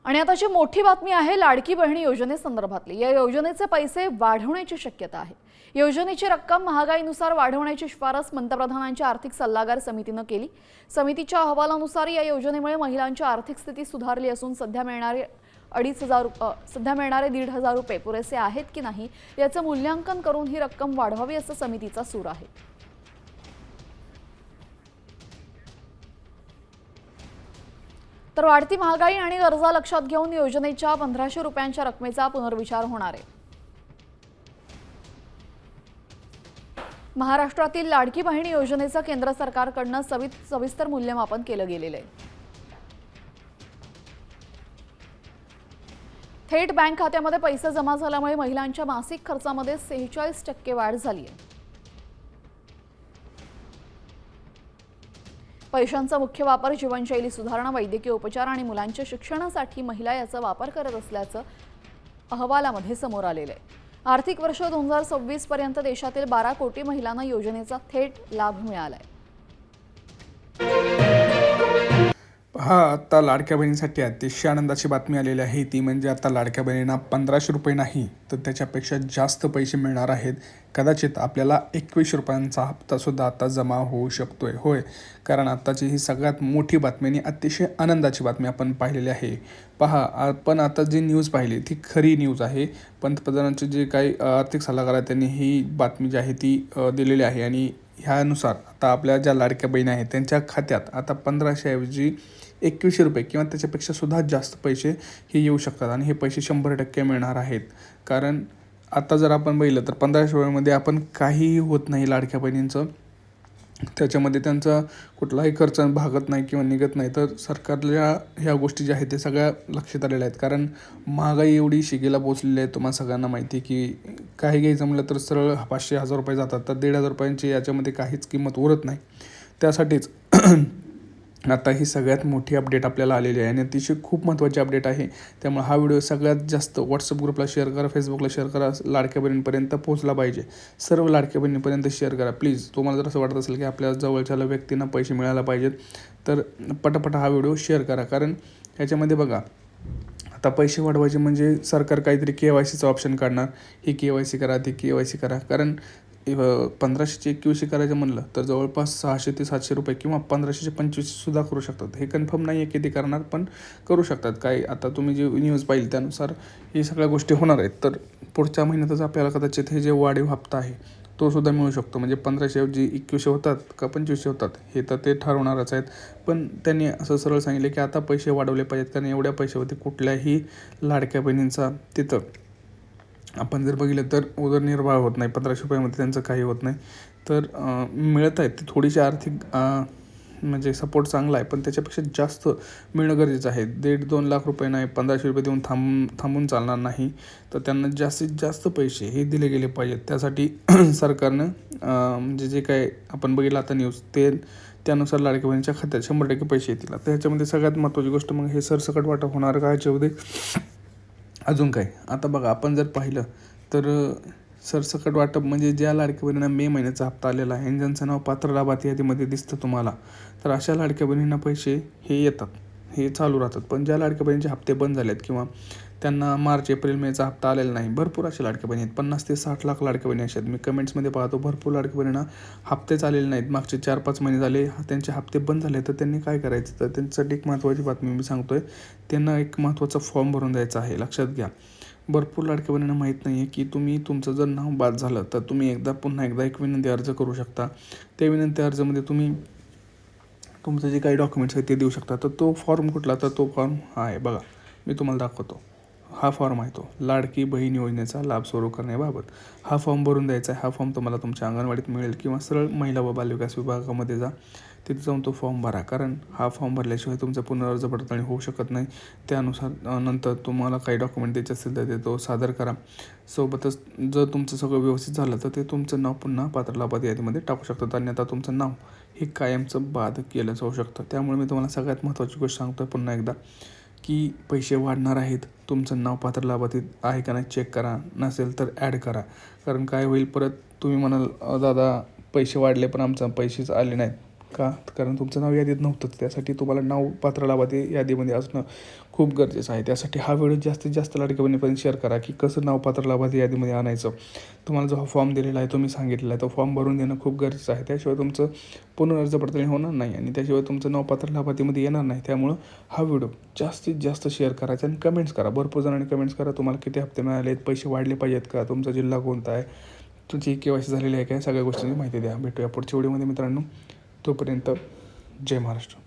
आणि आताची मोठी बातमी आहे लाडकी बहिणी योजनेसंदर्भातली। या योजनेचे पैसे वाढवण्याची शक्यता आहे। योजनेची रक्कम महागाईनुसार वाढवण्याची शिफारस पंतप्रधानांच्या आर्थिक सल्लागार समितीने केली। समितीच्या अहवालानुसार या योजनेमुळे महिलांची आर्थिक स्थिती सुधारली असून सध्या मिळणारे 1,500 रुपये पुरेसे आहेत की नाही याचे मूल्यांकन करून ही रक्कम वाढवावी असं समितीचा सूर आहे। तर वाढती महागाई आणि गरजा लक्षात घेऊन योजनेच्या 1,500 रुपयांच्या रकमेचा पुनर्विचार होणार आहे। महाराष्ट्रातील लाडकी बहिणी योजनेचं केंद्र सरकारकडून सविस्तर मूल्यमापन केलं गेलेलं आहे। थेट बँक खात्यामध्ये पैसे जमा झाल्यामुळे महिलांच्या मासिक खर्चामध्ये 46% वाढ झाली आहे। पैशांचा मुख्य वापर जीवनशैली सुधारणा, वैद्यकीय उपचार आणि मुलांच्या शिक्षणासाठी महिला याचा वापर करत असल्याचं अहवालामध्ये समोर आलेलं आहे। आर्थिक वर्ष 2026 पर्यंत देशातील 12 कोटी महिलांना योजनेचा थेट लाभ मिळाला आहे। हा आता लाडक्या बहिणींसाठी अतिशय आनंदाची बातमी आलेली आहे। ती म्हणजे आता लाडक्या बहिणींना 1,500 रुपये नाही तर त्याच्यापेक्षा जास्त पैसे मिळणार आहेत। कदाचित आपल्याला 21 रुपयांचा हप्तासुद्धा आता जमा होऊ शकतोय। होय, कारण आताची ही सगळ्यात मोठी बातमी आणि अतिशय आनंदाची बातमी आपण पाहिलेली आहे। पहा, आपण आता जी न्यूज पाहिली ती खरी न्यूज आहे। पंतप्रधानांचे जे काही आर्थिक सल्लागार आहेत त्यांनी ही बातमी जी आहे ती दिलेली आहे आणि ह्यानुसार आता आपल्या ज्या लाडक्या बहिणी आहेत त्यांच्या खात्यात आता 1,500 ऐवजी 21 रुपये किंवा त्याच्यापेक्षा सुद्धा जास्त पैसे हे येऊ शकतात आणि हे पैसे 100% मिळणार आहेत। कारण आता जर आपण बघितलं तर 1,500 रुपयामध्ये आपण काहीही होत नाही लाडक्या बहिणींचं, त्याच्यामध्ये त्यांचा कुठलाही खर्च भागत नाही किंवा निघत नाही। तर सरकारच्या ह्या गोष्टी ज्या आहेत ते सगळ्या लक्षात आलेल्या आहेत। कारण महागाई एवढी शिगेला पोचलेली आहे, तुम्हाला सगळ्यांना माहिती आहे की काही घ्यायचं म्हटलं तर सरळ 500-1,000 रुपये जातात, तर 1,500 रुपयांची याच्यामध्ये काहीच किंमत उरत नाही। त्यासाठीच आता ही सगळ्यात मोठी अपडेट आपल्याला आलेली आहे आणि अतिशय खूप महत्त्वाची अपडेट आहे। त्यामुळे हा व्हिडिओ सगळ्यात जास्त व्हॉट्सअप ग्रुपला शेअर करा, फेसबुकला शेअर करा, लाडक्या बहिणींपर्यंत पोहोचला पाहिजे। सर्व लाडक्या बहिणींपर्यंत शेअर करा प्लीज। तुम्हाला जर असं वाटत असेल की आपल्या जवळच्या व्यक्तींना पैसे मिळायला पाहिजेत तर पटापट हा व्हिडिओ शेअर करा। कारण ह्याच्यामध्ये बघा, आता पैसे वाढवायचे म्हणजे सरकार काहीतरी KYCचं ऑप्शन काढणार, ही KYC करा, ती KYC करा। कारण 1,500चे 21 करायचं म्हणलं तर जवळपास 600 ते 700 रुपये किंवा 1,500चे 25 सुद्धा करू शकतात। हे कन्फर्म नाही आहे किती करणार, पण करू शकतात। काय आता तुम्ही जी न्यूज पाहिली त्यानुसार ही सगळ्या गोष्टी होणार आहेत। तर पुढच्या महिन्यातच आपल्याला कदाचित हे जे वाढीव हप्ता आहे तो सुद्धा मिळू शकतो। म्हणजे 1,500 ऐवजी 21 होतात का 25 होतात हे तर ते ठरवणारच आहेत। पण त्यांनी असं सरळ सांगितलं की आता पैसे वाढवले पाहिजेत, कारण एवढ्या पैशावरती कुठल्याही लाडक्या बहिणींचा तिथं आपण जर बघितलं तर उदरनिर्वाह होत नाही। 1,500 रुपयामध्ये त्यांचं काही होत नाही। तर मिळत आहेत ते थोडीशी आर्थिक म्हणजे सपोर्ट चांगला आहे, पण त्याच्यापेक्षा जास्त मिळणं गरजेचं आहे। 1.5-2 लाख रुपये नाही, 1,500 रुपये देऊन थांबून चालणार नाही। तर त्यांना जास्तीत जास्त पैसे हे दिले गेले पाहिजेत। त्यासाठी सरकारनं म्हणजे जे काय आपण बघितलं आता न्यूज ते त्यानुसार लाडक्या बहिणीच्या खात्यात 100% पैसे येतील। आता ह्याच्यामध्ये सगळ्यात महत्त्वाची गोष्ट मग हे सरसकट वाटप होणार का ह्याच्यामध्ये अजून काय। आता बघा, आपण जर पाहिलं तर सरसकट वाटप म्हणजे ज्या लाडक्या बहिणींना मे महिन्याचा हप्ता आलेला आहे आणि ज्यांचं नाव पात्र लाभार्थी यादीमध्ये दिसतं तुम्हाला, तर अशा लाडक्या बहिणींना पैसे हे येतात, हे चालू राहतात। पण ज्या लाडक्या बहिणींचे हप्ते बंद झालेत किंवा त्यांना मार्च, एप्रिल, मेचा हप्ता आलेला नाही, भरपूर अशा लाडक्या बहिणी आहेत, 50 ते 60 लाख लाडक्या बहिणी अशा आहेत। मी कमेंट्समध्ये पाहतो भरपूर लाडक्या बहिणींना हप्तेच आलेले नाहीत, मागचे 4-5 महिने झाले त्यांचे हप्ते बंद झाले। तर त्यांनी काय करायचं, तर त्यांच्यासाठी एक महत्त्वाची बातमी मी सांगतोय, त्यांना एक महत्त्वाचा फॉर्म भरून द्यायचा आहे। लक्षात घ्या, भरपूर लाडक्या बहिणींना माहीत नाही आहे की तुमचं जर नाव बाद झालं तर तुम्ही पुन्हा एकदा एक विनंती अर्ज करू शकता। त्या विनंती अर्जामध्ये तुम्ही तुमचं जे काही डॉक्युमेंट्स आहेत ते देऊ शकता। तर तो फॉर्म कुठला, तर तो फॉर्म हा आहे बघा, मी तुम्हाला दाखवतो। हा फॉर्म आहे तो लाडकी बहीण योजनेचा लाभ सुरू करण्याबाबत। हा फॉर्म भरून द्यायचा आहे। हा फॉर्म तुम्हाला तुमच्या अंगणवाडीत मिळेल किंवा सरळ महिला व बालविकास विभागामध्ये जा, तिथे जाऊन तो फॉर्म भरा। कारण हा फॉर्म भरल्याशिवाय तुमचा पुनर्अर्ज पडताळणी होऊ शकत नाही। त्यानुसार नंतर तुम्हाला काही डॉक्युमेंट द्यायचे असतील तर ते तो सादर करा। सोबतच जर तुमचं सगळं व्यवस्थित झालं तर ते तुमचं नाव पुन्हा पात्र लाभार्थी यादीमध्ये टाकू शकतात आणि आता तुमचं नाव हे कायमचं बाद केलं जाऊ शकतं। त्यामुळे मी तुम्हाला सगळ्यात महत्त्वाची गोष्ट सांगतो पुन्हा एकदा की पैसे वाढणार आहेत, तुमचं नाव पात्र लाभार्थी आहे का नाही चेक करा, नसेल तर ॲड करा। कारण काय होईल, परत तुम्ही म्हणाल दादा पैसे वाढले पण आमचा पैसेच आले नाहीत, का? कारण तुमचं नाव यादीत नव्हतंच. त्यासाठी तुम्हाला नाव पात्र लाभार्थी यादीमध्ये असणं खूप गरजेचं आहे. त्यासाठी हा व्हिडिओ जास्तीत जास्त लाडक्या बहिणीपर्यंत शेअर करा की कसं नाव पात्र लाभार्थी यादीमध्ये आणायचं. तुम्हाला जो हा फॉर्म दिलेला आहे तो मी सांगितलेला आहे, तो फॉर्म भरून देणं खूप गरजेचं आहे. त्याशिवाय तुमचं पुन्हा अर्ज पडताळणी होणार नाही आणि त्याशिवाय तुमचं नाव पात्र लाभार्थीमध्ये येणार नाही. त्यामुळं हा व्हिडिओ जास्तीत जास्त शेअर करायचा आणि कमेंट्स करा. भरपूर जणांनी कमेंट्स करा, तुम्हाला किती हप्ते मिळाले आहेत, पैसे वाढले पाहिजेत का, तुमचा जिल्हा कोणता आहे, तुमची KYC झालेली आहे काय, सगळ्या गोष्टींची माहिती द्या. भेटूया पुढच्या व्हिडिओमध्ये मित्रांनो. तोपर्यंत जय महाराष्ट्र.